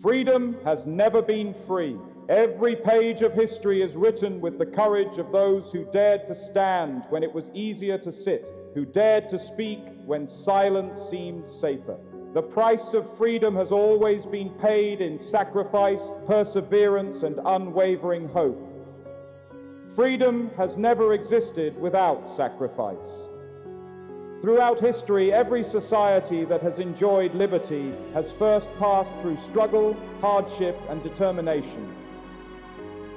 Freedom has never been free. Every page of history is written with the courage of those who dared to stand when it was easier to sit, who dared to speak when silence seemed safer. The price of freedom has always been paid in sacrifice, perseverance, and unwavering hope. Freedom has never existed without sacrifice. Throughout history, every society that has enjoyed liberty has first passed through struggle, hardship, and determination.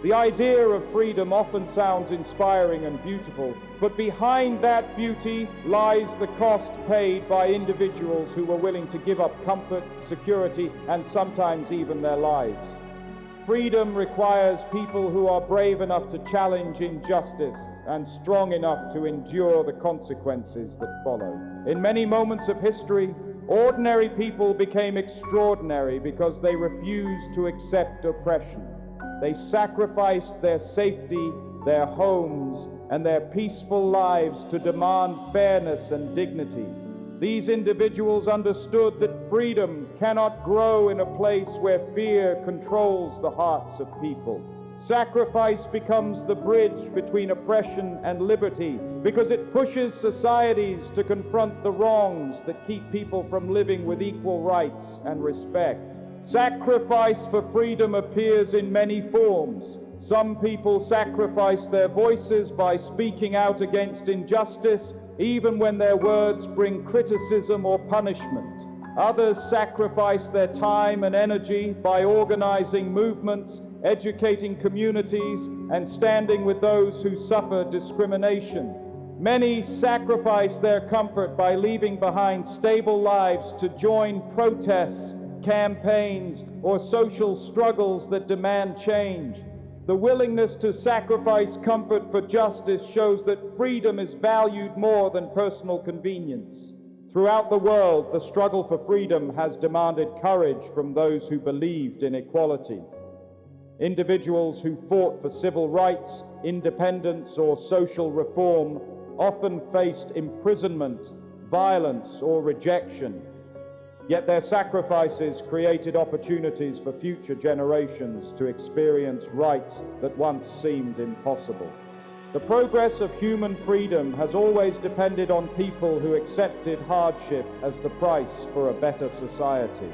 The idea of freedom often sounds inspiring and beautiful, but behind that beauty lies the cost paid by individuals who were willing to give up comfort, security, and sometimes even their lives. Freedom requires people who are brave enough to challenge injustice and strong enough to endure the consequences that follow. In many moments of history, ordinary people became extraordinary because they refused to accept oppression. They sacrificed their safety, their homes, and their peaceful lives to demand fairness and dignity. These individuals understood that freedom cannot grow in a place where fear controls the hearts of people. Sacrifice becomes the bridge between oppression and liberty because it pushes societies to confront the wrongs that keep people from living with equal rights and respect. Sacrifice for freedom appears in many forms. Some people sacrifice their voices by speaking out against injustice, even when their words bring criticism or punishment. Others sacrifice their time and energy by organizing movements, educating communities, and standing with those who suffer discrimination. Many sacrifice their comfort by leaving behind stable lives to join protests, campaigns, or social struggles that demand change. The willingness to sacrifice comfort for justice shows that freedom is valued more than personal convenience. Throughout the world, the struggle for freedom has demanded courage from those who believed in equality. Individuals who fought for civil rights, independence, or social reform often faced imprisonment, violence, or rejection. Yet their sacrifices created opportunities for future generations to experience rights that once seemed impossible. The progress of human freedom has always depended on people who accepted hardship as the price for a better society.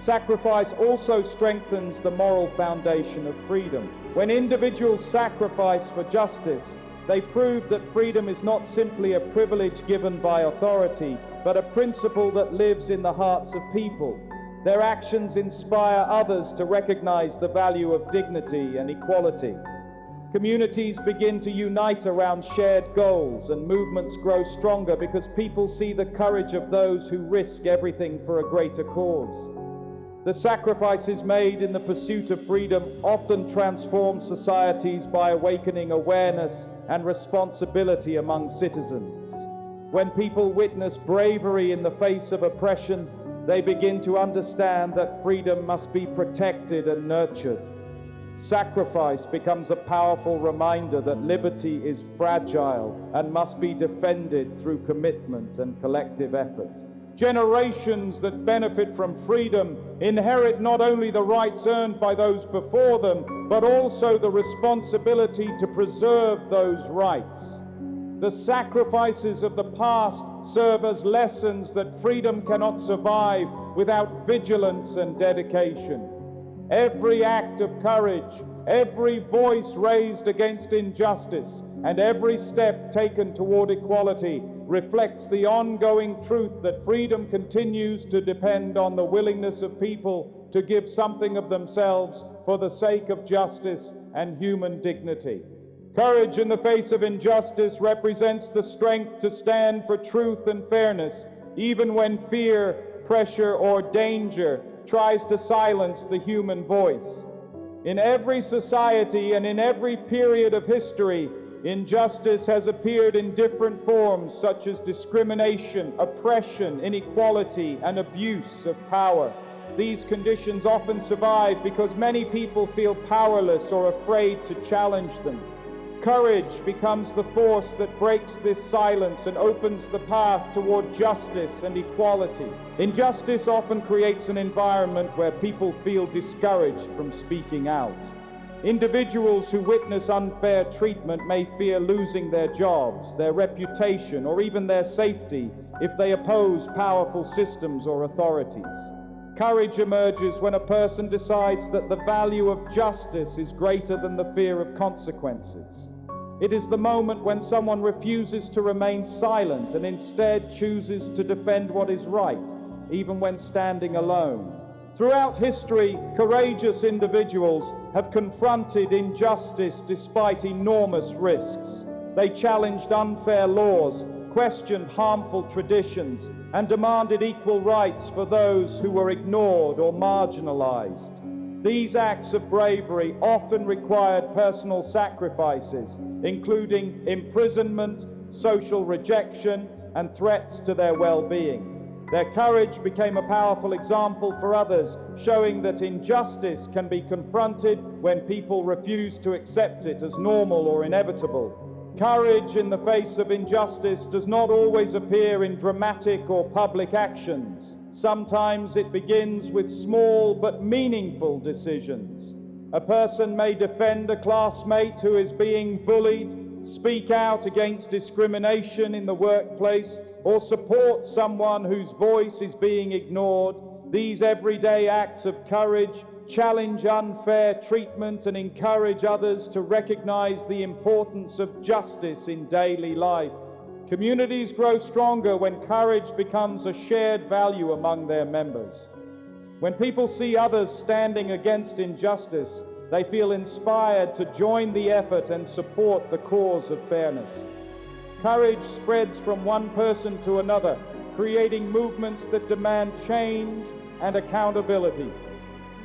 Sacrifice also strengthens the moral foundation of freedom. When individuals sacrifice for justice, they prove that freedom is not simply a privilege given by authority, but a principle that lives in the hearts of people. Their actions inspire others to recognize the value of dignity and equality. Communities begin to unite around shared goals, and movements grow stronger because people see the courage of those who risk everything for a greater cause. The sacrifices made in the pursuit of freedom often transform societies by awakening awareness and responsibility among citizens. When people witness bravery in the face of oppression, they begin to understand that freedom must be protected and nurtured. Sacrifice becomes a powerful reminder that liberty is fragile and must be defended through commitment and collective effort. Generations that benefit from freedom inherit not only the rights earned by those before them, but also the responsibility to preserve those rights. The sacrifices of the past serve as lessons that freedom cannot survive without vigilance and dedication. Every act of courage, every voice raised against injustice, and every step taken toward equality reflects the ongoing truth that freedom continues to depend on the willingness of people to give something of themselves for the sake of justice and human dignity. Courage in the face of injustice represents the strength to stand for truth and fairness, even when fear, pressure, or danger tries to silence the human voice. In every society and in every period of history, injustice has appeared in different forms, such as discrimination, oppression, inequality, and abuse of power. These conditions often survive because many people feel powerless or afraid to challenge them. Courage becomes the force that breaks this silence and opens the path toward justice and equality. Injustice often creates an environment where people feel discouraged from speaking out. Individuals who witness unfair treatment may fear losing their jobs, their reputation, or even their safety if they oppose powerful systems or authorities. Courage emerges when a person decides that the value of justice is greater than the fear of consequences. It is the moment when someone refuses to remain silent and instead chooses to defend what is right, even when standing alone. Throughout history, courageous individuals have confronted injustice despite enormous risks. They challenged unfair laws, questioned harmful traditions, and demanded equal rights for those who were ignored or marginalized. These acts of bravery often required personal sacrifices, including imprisonment, social rejection, and threats to their well-being. Their courage became a powerful example for others, showing that injustice can be confronted when people refuse to accept it as normal or inevitable. Courage in the face of injustice does not always appear in dramatic or public actions. Sometimes it begins with small but meaningful decisions. A person may defend a classmate who is being bullied, speak out against discrimination in the workplace, or support someone whose voice is being ignored. These everyday acts of courage challenge unfair treatment and encourage others to recognize the importance of justice in daily life. Communities grow stronger when courage becomes a shared value among their members. When people see others standing against injustice, they feel inspired to join the effort and support the cause of fairness. Courage spreads from one person to another, creating movements that demand change and accountability.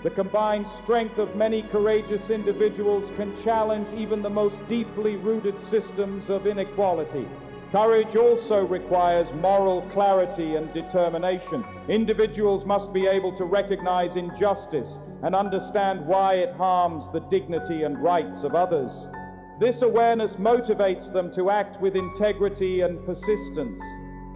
The combined strength of many courageous individuals can challenge even the most deeply rooted systems of inequality. Courage also requires moral clarity and determination. Individuals must be able to recognize injustice and understand why it harms the dignity and rights of others. This awareness motivates them to act with integrity and persistence.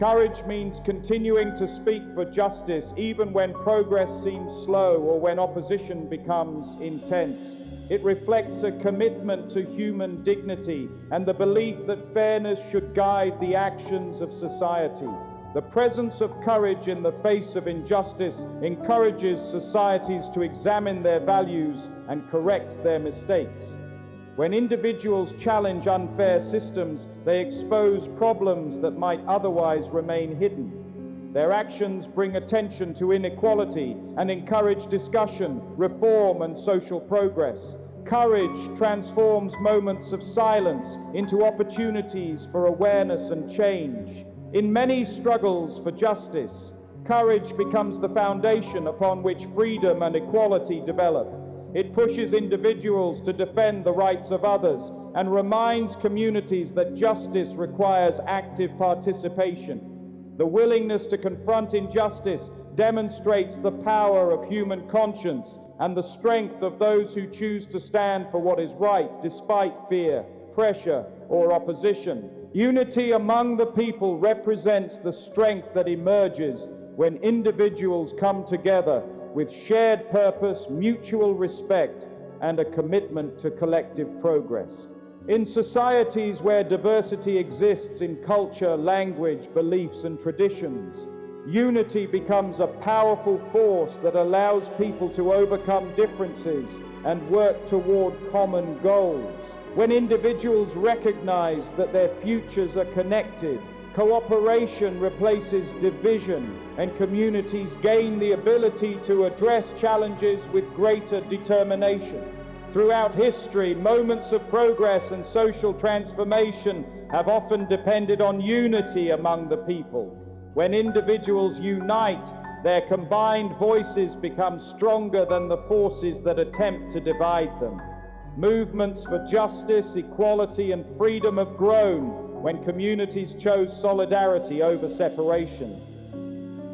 Courage means continuing to speak for justice even when progress seems slow or when opposition becomes intense. It reflects a commitment to human dignity and the belief that fairness should guide the actions of society. The presence of courage in the face of injustice encourages societies to examine their values and correct their mistakes. When individuals challenge unfair systems, they expose problems that might otherwise remain hidden. Their actions bring attention to inequality and encourage discussion, reform, and social progress. Courage transforms moments of silence into opportunities for awareness and change. In many struggles for justice, courage becomes the foundation upon which freedom and equality develop. It pushes individuals to defend the rights of others and reminds communities that justice requires active participation. The willingness to confront injustice demonstrates the power of human conscience and the strength of those who choose to stand for what is right despite fear, pressure, or opposition. Unity among the people represents the strength that emerges when individuals come together with shared purpose, mutual respect, and a commitment to collective progress. In societies where diversity exists in culture, language, beliefs, and traditions, unity becomes a powerful force that allows people to overcome differences and work toward common goals. When individuals recognize that their futures are connected, cooperation replaces division, and communities gain the ability to address challenges with greater determination. Throughout history, moments of progress and social transformation have often depended on unity among the people. When individuals unite, their combined voices become stronger than the forces that attempt to divide them. Movements for justice, equality, and freedom have grown when communities chose solidarity over separation.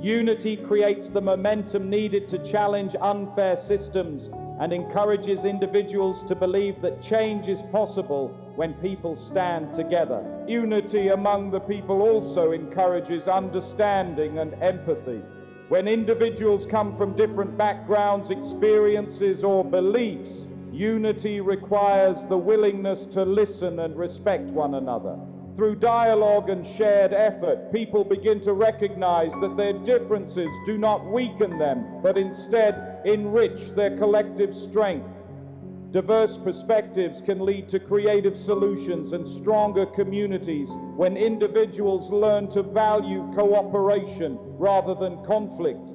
Unity creates the momentum needed to challenge unfair systems and encourages individuals to believe that change is possible when people stand together. Unity among the people also encourages understanding and empathy. When individuals come from different backgrounds, experiences, or beliefs, unity requires the willingness to listen and respect one another. Through dialogue and shared effort, people begin to recognize that their differences do not weaken them, but instead enrich their collective strength. Diverse perspectives can lead to creative solutions and stronger communities when individuals learn to value cooperation rather than conflict.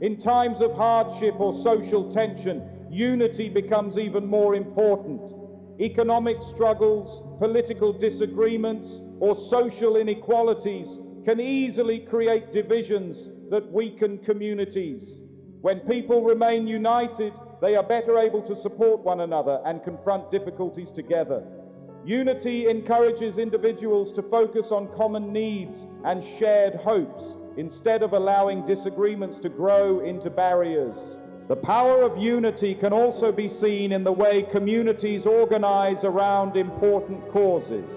In times of hardship or social tension, unity becomes even more important. Economic struggles, political disagreements, or social inequalities can easily create divisions that weaken communities. When people remain united, they are better able to support one another and confront difficulties together. Unity encourages individuals to focus on common needs and shared hopes instead of allowing disagreements to grow into barriers. The power of unity can also be seen in the way communities organize around important causes.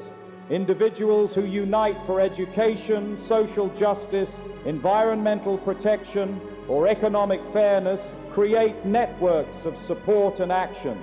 Individuals who unite for education, social justice, environmental protection, or economic fairness create networks of support and action.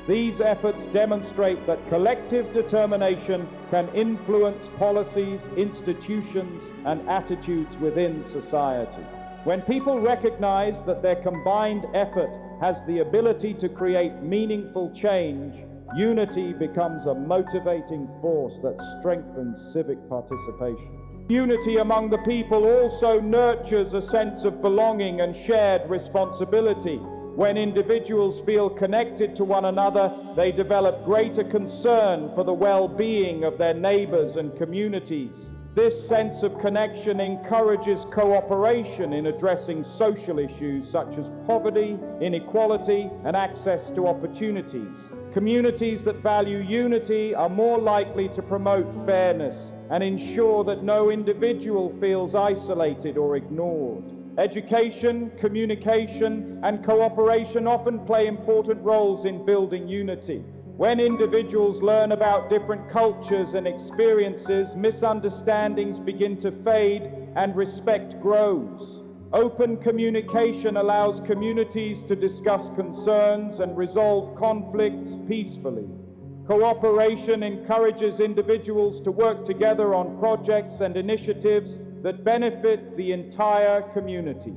These efforts demonstrate that collective determination can influence policies, institutions, and attitudes within society. When people recognize that their combined effort has the ability to create meaningful change, unity becomes a motivating force that strengthens civic participation. Unity among the people also nurtures a sense of belonging and shared responsibility. When individuals feel connected to one another, they develop greater concern for the well-being of their neighbors and communities. This sense of connection encourages cooperation in addressing social issues such as poverty, inequality, and access to opportunities. Communities that value unity are more likely to promote fairness and ensure that no individual feels isolated or ignored. Education, communication, and cooperation often play important roles in building unity. When individuals learn about different cultures and experiences, misunderstandings begin to fade and respect grows. Open communication allows communities to discuss concerns and resolve conflicts peacefully. Cooperation encourages individuals to work together on projects and initiatives that benefit the entire community.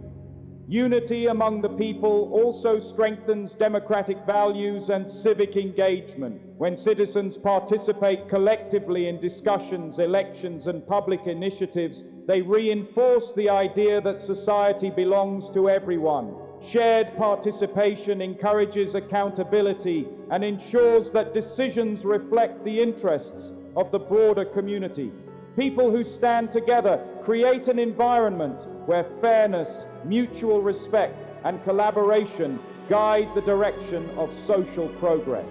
Unity among the people also strengthens democratic values and civic engagement. When citizens participate collectively in discussions, elections, and public initiatives, they reinforce the idea that society belongs to everyone. Shared participation encourages accountability and ensures that decisions reflect the interests of the broader community. People who stand together create an environment where fairness, mutual respect, and collaboration guide the direction of social progress.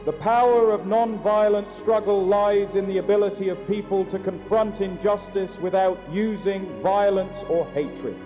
The power of nonviolent struggle lies in the ability of people to confront injustice without using violence or hatred.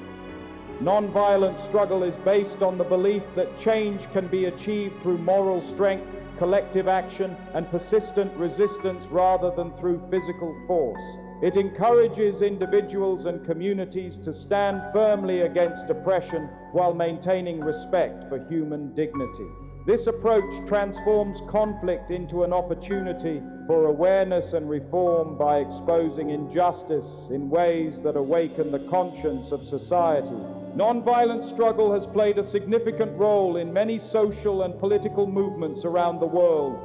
Nonviolent struggle is based on the belief that change can be achieved through moral strength, collective action, and persistent resistance rather than through physical force. It encourages individuals and communities to stand firmly against oppression while maintaining respect for human dignity. This approach transforms conflict into an opportunity for awareness and reform by exposing injustice in ways that awaken the conscience of society. Nonviolent struggle has played a significant role in many social and political movements around the world.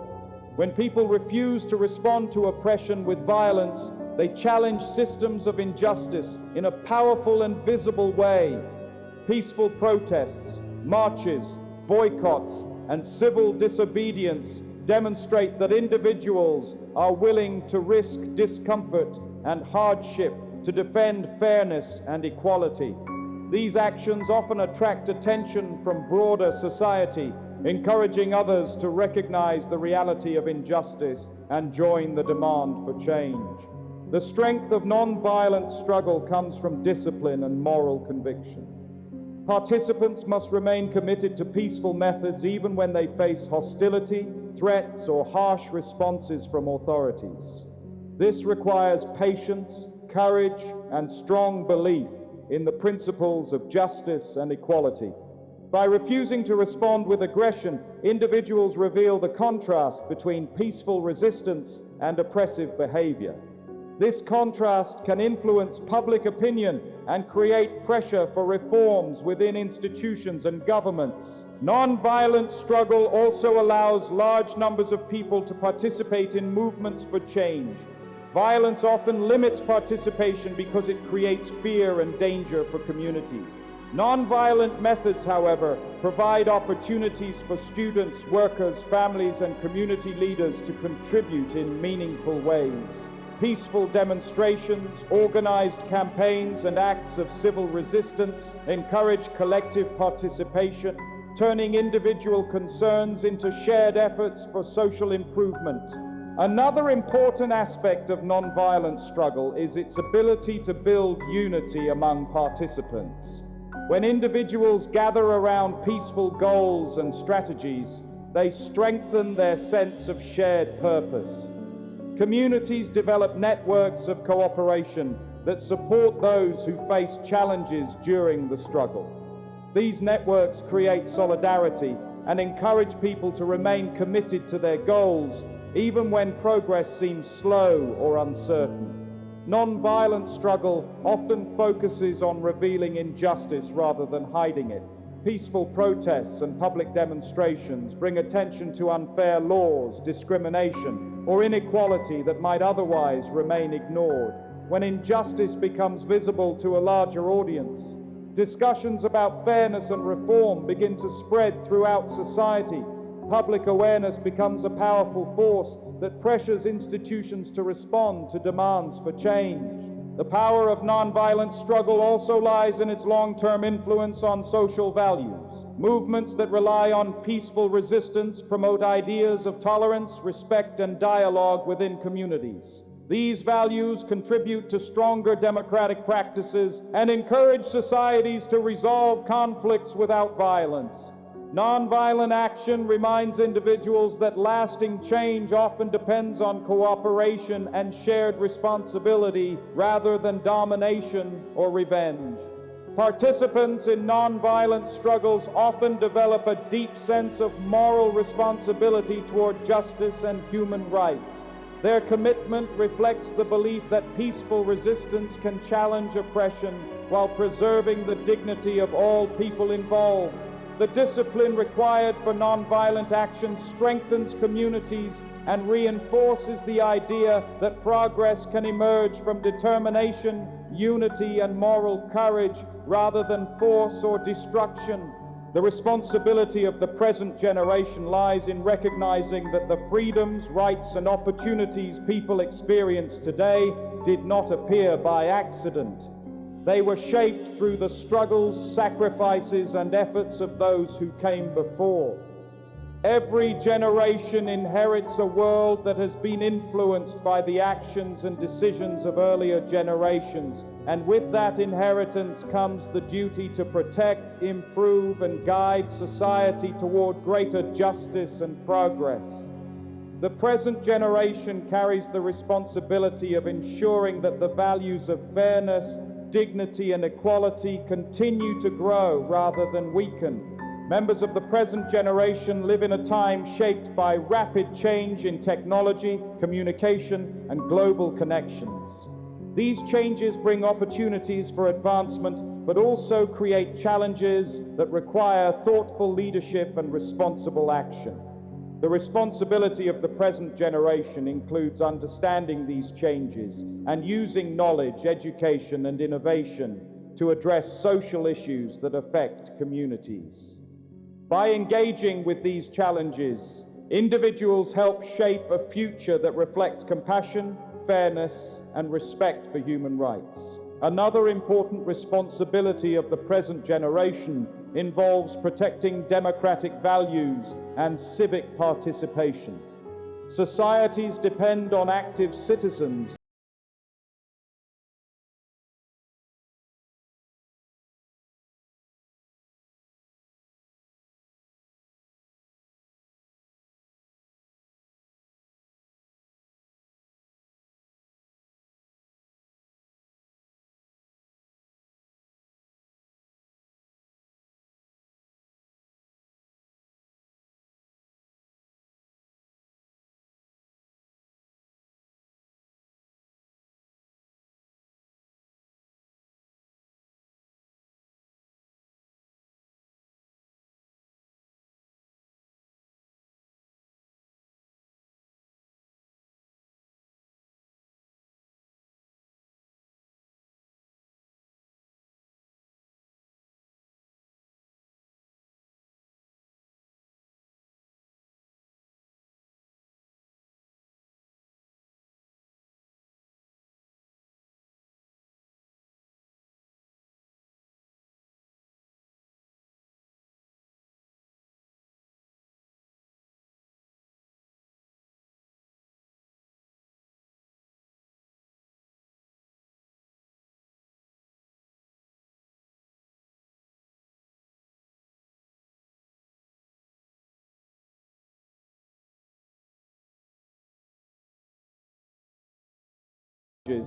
When people refuse to respond to oppression with violence, they challenge systems of injustice in a powerful and visible way. Peaceful protests, marches, boycotts, and civil disobedience demonstrate that individuals are willing to risk discomfort and hardship to defend fairness and equality. These actions often attract attention from broader society, encouraging others to recognize the reality of injustice and join the demand for change. The strength of nonviolent struggle comes from discipline and moral conviction. Participants must remain committed to peaceful methods even when they face hostility, threats, or harsh responses from authorities. This requires patience, courage, and strong belief in the principles of justice and equality. By refusing to respond with aggression, individuals reveal the contrast between peaceful resistance and oppressive behavior. This contrast can influence public opinion and create pressure for reforms within institutions and governments. Nonviolent struggle also allows large numbers of people to participate in movements for change. Violence often limits participation because it creates fear and danger for communities. Nonviolent methods, however, provide opportunities for students, workers, families, and community leaders to contribute in meaningful ways. Peaceful demonstrations, organized campaigns, and acts of civil resistance encourage collective participation, turning individual concerns into shared efforts for social improvement. Another important aspect of nonviolent struggle is its ability to build unity among participants. When individuals gather around peaceful goals and strategies, they strengthen their sense of shared purpose. Communities develop networks of cooperation that support those who face challenges during the struggle. These networks create solidarity and encourage people to remain committed to their goals, even when progress seems slow or uncertain. Nonviolent struggle often focuses on revealing injustice rather than hiding it. Peaceful protests and public demonstrations bring attention to unfair laws, discrimination, or inequality that might otherwise remain ignored. When injustice becomes visible to a larger audience, discussions about fairness and reform begin to spread throughout society. Public awareness becomes a powerful force that pressures institutions to respond to demands for change. The power of nonviolent struggle also lies in its long-term influence on social values. Movements that rely on peaceful resistance promote ideas of tolerance, respect, and dialogue within communities. These values contribute to stronger democratic practices and encourage societies to resolve conflicts without violence. Nonviolent action reminds individuals that lasting change often depends on cooperation and shared responsibility rather than domination or revenge. Participants in nonviolent struggles often develop a deep sense of moral responsibility toward justice and human rights. Their commitment reflects the belief that peaceful resistance can challenge oppression while preserving the dignity of all people involved. The discipline required for nonviolent action strengthens communities and reinforces the idea that progress can emerge from determination, unity, and moral courage rather than force or destruction. The responsibility of the present generation lies in recognizing that the freedoms, rights, and opportunities people experience today did not appear by accident. They were shaped through the struggles, sacrifices, and efforts of those who came before. Every generation inherits a world that has been influenced by the actions and decisions of earlier generations, and with that inheritance comes the duty to protect, improve, and guide society toward greater justice and progress. The present generation carries the responsibility of ensuring that the values of fairness, dignity, and equality continue to grow rather than weaken. Members of the present generation live in a time shaped by rapid change in technology, communication, and global connections. These changes bring opportunities for advancement, but also create challenges that require thoughtful leadership and responsible action. The responsibility of the present generation includes understanding these changes and using knowledge, education, and innovation to address social issues that affect communities. By engaging with these challenges, individuals help shape a future that reflects compassion, fairness, and respect for human rights. Another important responsibility of the present generation involves protecting democratic values and civic participation. Societies depend on active citizens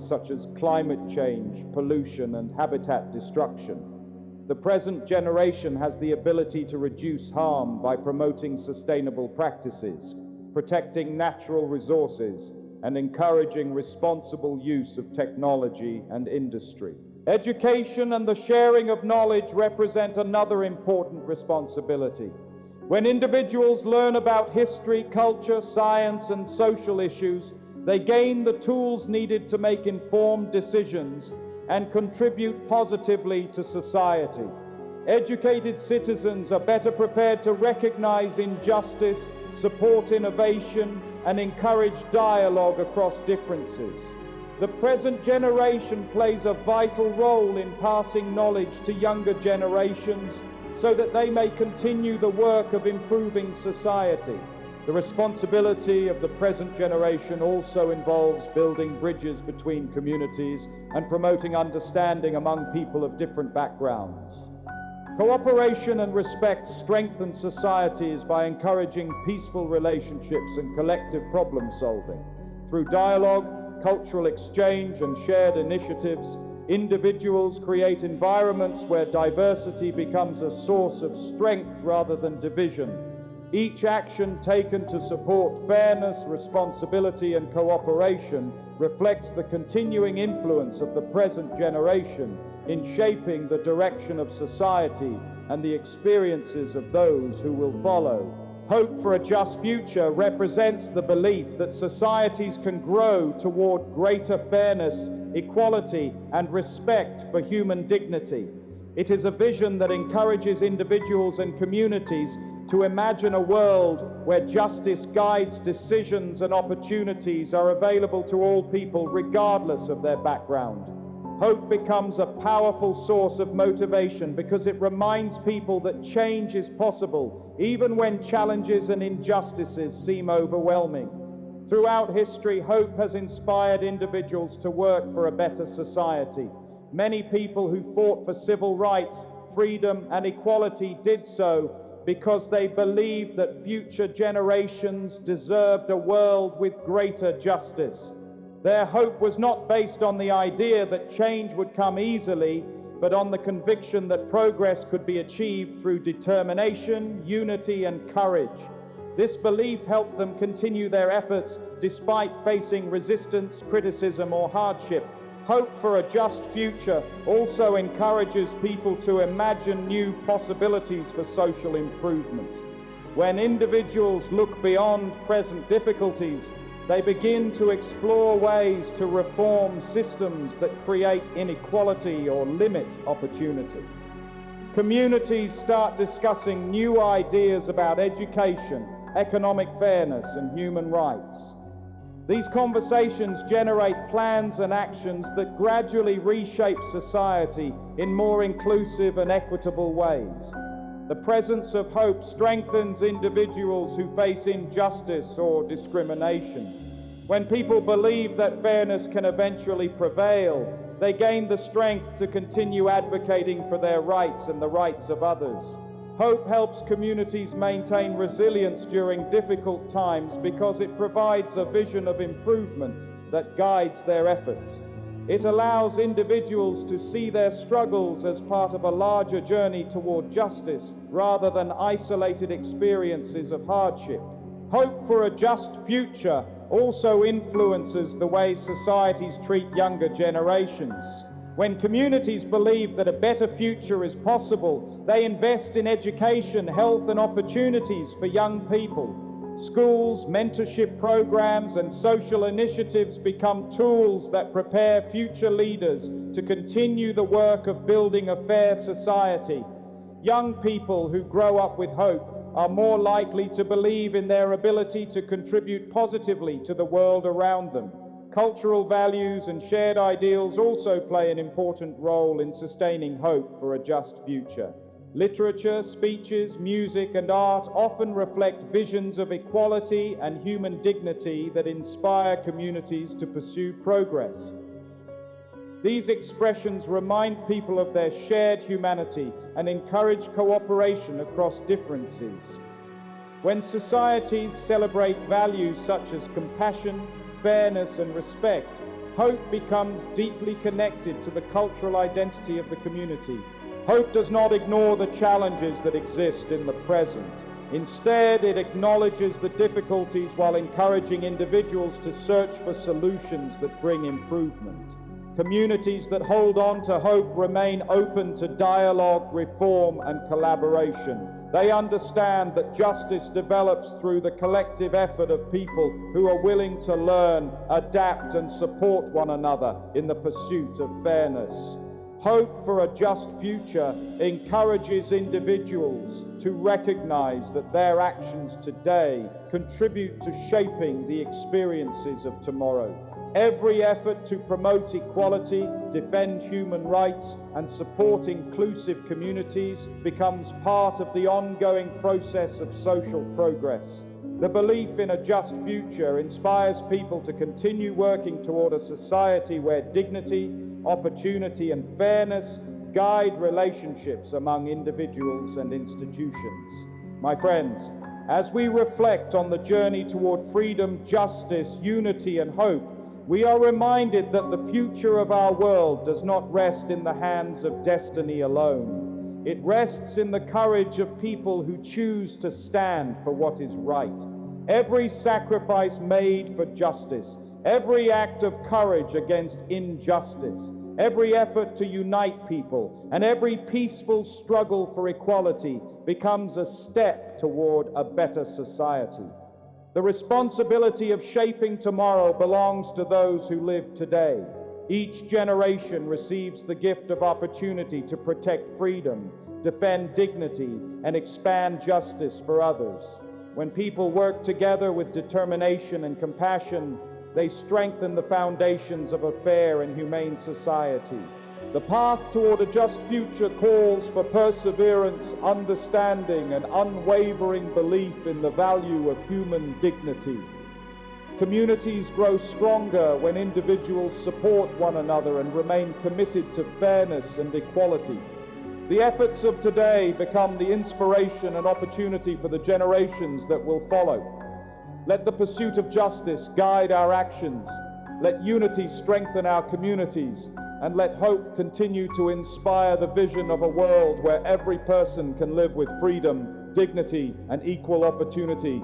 such as climate change, pollution, and habitat destruction. The present generation has the ability to reduce harm by promoting sustainable practices, protecting natural resources, and encouraging responsible use of technology and industry. Education and the sharing of knowledge represent another important responsibility. When individuals learn about history, culture, science, and social issues, they gain the tools needed to make informed decisions and contribute positively to society. Educated citizens are better prepared to recognize injustice, support innovation, and encourage dialogue across differences. The present generation plays a vital role in passing knowledge to younger generations so that they may continue the work of improving society. The responsibility of the present generation also involves building bridges between communities and promoting understanding among people of different backgrounds. Cooperation and respect strengthen societies by encouraging peaceful relationships and collective problem solving. Through dialogue, cultural exchange, and shared initiatives, individuals create environments where diversity becomes a source of strength rather than division. Each action taken to support fairness, responsibility, and cooperation reflects the continuing influence of the present generation in shaping the direction of society and the experiences of those who will follow. Hope for a just future represents the belief that societies can grow toward greater fairness, equality, and respect for human dignity. It is a vision that encourages individuals and communities to imagine a world where justice guides decisions and opportunities are available to all people regardless of their background. Hope becomes a powerful source of motivation because it reminds people that change is possible, even when challenges and injustices seem overwhelming. Throughout history, hope has inspired individuals to work for a better society. Many people who fought for civil rights, freedom, and equality did so because they believed that future generations deserved a world with greater justice. Their hope was not based on the idea that change would come easily, but on the conviction that progress could be achieved through determination, unity, and courage. This belief helped them continue their efforts despite facing resistance, criticism, or hardship. Hope for a just future also encourages people to imagine new possibilities for social improvement. When individuals look beyond present difficulties, they begin to explore ways to reform systems that create inequality or limit opportunity. Communities start discussing new ideas about education, economic fairness, and human rights. These conversations generate plans and actions that gradually reshape society in more inclusive and equitable ways. The presence of hope strengthens individuals who face injustice or discrimination. When people believe that fairness can eventually prevail, they gain the strength to continue advocating for their rights and the rights of others. Hope helps communities maintain resilience during difficult times because it provides a vision of improvement that guides their efforts. It allows individuals to see their struggles as part of a larger journey toward justice rather than isolated experiences of hardship. Hope for a just future also influences the way societies treat younger generations. When communities believe that a better future is possible, they invest in education, health, and opportunities for young people. Schools, mentorship programs, and social initiatives become tools that prepare future leaders to continue the work of building a fair society. Young people who grow up with hope are more likely to believe in their ability to contribute positively to the world around them. Cultural values and shared ideals also play an important role in sustaining hope for a just future. Literature, speeches, music, and art often reflect visions of equality and human dignity that inspire communities to pursue progress. These expressions remind people of their shared humanity and encourage cooperation across differences. When societies celebrate values such as compassion, fairness, and respect, hope becomes deeply connected to the cultural identity of the community. Hope does not ignore the challenges that exist in the present. Instead, it acknowledges the difficulties while encouraging individuals to search for solutions that bring improvement. Communities that hold on to hope remain open to dialogue, reform, and collaboration. They understand that justice develops through the collective effort of people who are willing to learn, adapt, and support one another in the pursuit of fairness. Hope for a just future encourages individuals to recognize that their actions today contribute to shaping the experiences of tomorrow. Every effort to promote equality, defend human rights, and support inclusive communities becomes part of the ongoing process of social progress. The belief in a just future inspires people to continue working toward a society where dignity, opportunity, and fairness guide relationships among individuals and institutions. My friends, as we reflect on the journey toward freedom, justice, unity, and hope, we are reminded that the future of our world does not rest in the hands of destiny alone. It rests in the courage of people who choose to stand for what is right. Every sacrifice made for justice, every act of courage against injustice, every effort to unite people, and every peaceful struggle for equality becomes a step toward a better society. The responsibility of shaping tomorrow belongs to those who live today. Each generation receives the gift of opportunity to protect freedom, defend dignity, and expand justice for others. When people work together with determination and compassion, they strengthen the foundations of a fair and humane society. The path toward a just future calls for perseverance, understanding, and unwavering belief in the value of human dignity. Communities grow stronger when individuals support one another and remain committed to fairness and equality. The efforts of today become the inspiration and opportunity for the generations that will follow. Let the pursuit of justice guide our actions. Let unity strengthen our communities. And let hope continue to inspire the vision of a world where every person can live with freedom, dignity, and equal opportunity.